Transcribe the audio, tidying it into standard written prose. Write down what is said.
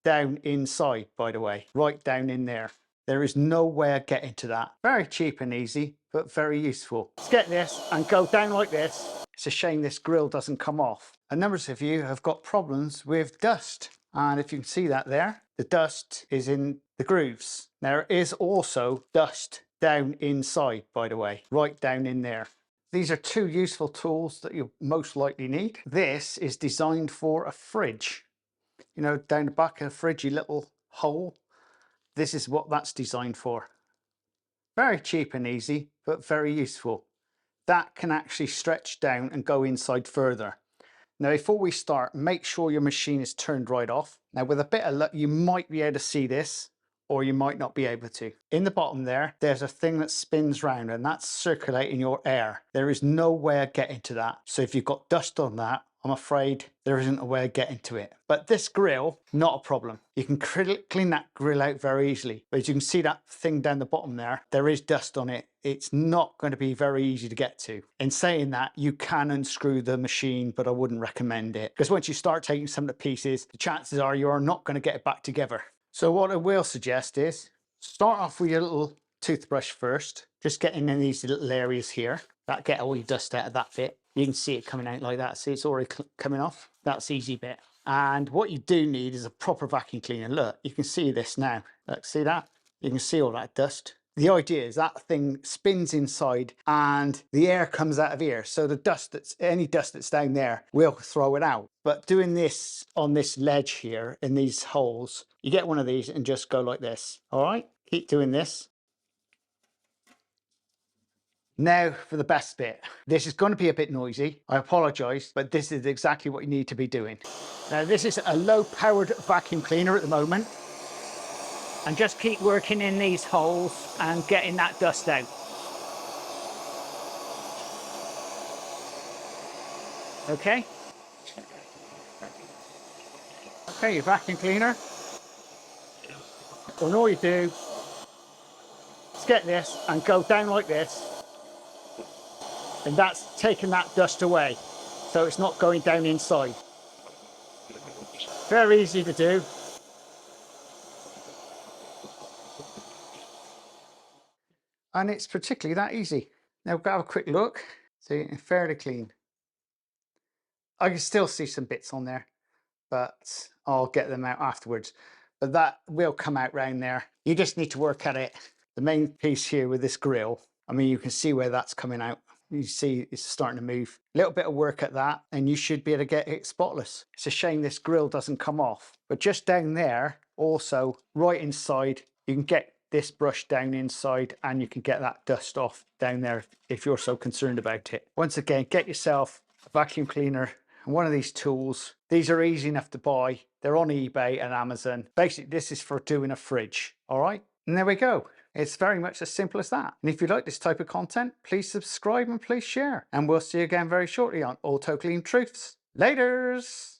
down inside, by the way, right down in there. There is no way of getting to that. Very cheap and easy, but very useful. Let's get this and go down like this. It's a shame this grill doesn't come off. A number of you have got problems with dust. And if you can see that there, the dust is in the grooves. There is also dust down inside, by the way, right down in there. These are two useful tools that you'll most likely need. This is designed for a fridge. You know, down the back of a fridge, your little hole. This is what that's designed for. Very cheap and easy, but very useful. That can actually stretch down and go inside further. Now, before we start, make sure your machine is turned right off. Now, with a bit of luck, you might be able to see this, or you might not be able to. In the bottom there, there's a thing that spins round, and that's circulating your air. There is no way of getting to that. So if you've got dust on that, I'm afraid there isn't a way of getting to it. But this grill, not a problem. You can clean that grill out very easily. But as you can see that thing down the bottom there, there is dust on it. It's not going to be very easy to get to. In saying that, you can unscrew the machine, but I wouldn't recommend it. Because once you start taking some of the pieces, the chances are you are not going to get it back together. So what I will suggest is start off with your little toothbrush first. Just getting in these little areas here. That get all your dust out of that bit. You can see it coming out like that. See, it's already coming off. That's the easy bit. And what you do need is a proper vacuum cleaner. Look, you can see this now. Look, see that? You can see all that dust. The idea is that thing spins inside and the air comes out of here. So the dust any dust that's down there will throw it out. But doing this on this ledge here in these holes, you get one of these and just go like this. All right, keep doing this. Now for the best bit. This is going to be a bit noisy. I apologize, but this is exactly what you need to be doing. Now this is a low powered vacuum cleaner at the moment. And just keep working in these holes and getting that dust out. Okay? Okay, your vacuum cleaner. And all you do is get this and go down like this. And that's taking that dust away. So it's not going down inside. Very easy to do. And it's particularly that easy. Now we'll have a quick look. See, it's fairly clean. I can still see some bits on there, but I'll get them out afterwards. But that will come out round there. You just need to work at it. The main piece here with this grill, I mean, you can see where that's coming out. You see it's starting to move. A little bit of work at that and you should be able to get it spotless. It's a shame this grill doesn't come off. But just down there, also right inside, you can get this brush down inside and you can get that dust off down there if you're so concerned about it. Once again, get yourself a vacuum cleaner and one of these tools. These are easy enough to buy. They're on eBay and Amazon. Basically, this is for doing a fridge. All right. And there we go. It's very much as simple as that. And if you like this type of content, please subscribe and please share. And we'll see you again very shortly on Auto Clean Truths. Laters.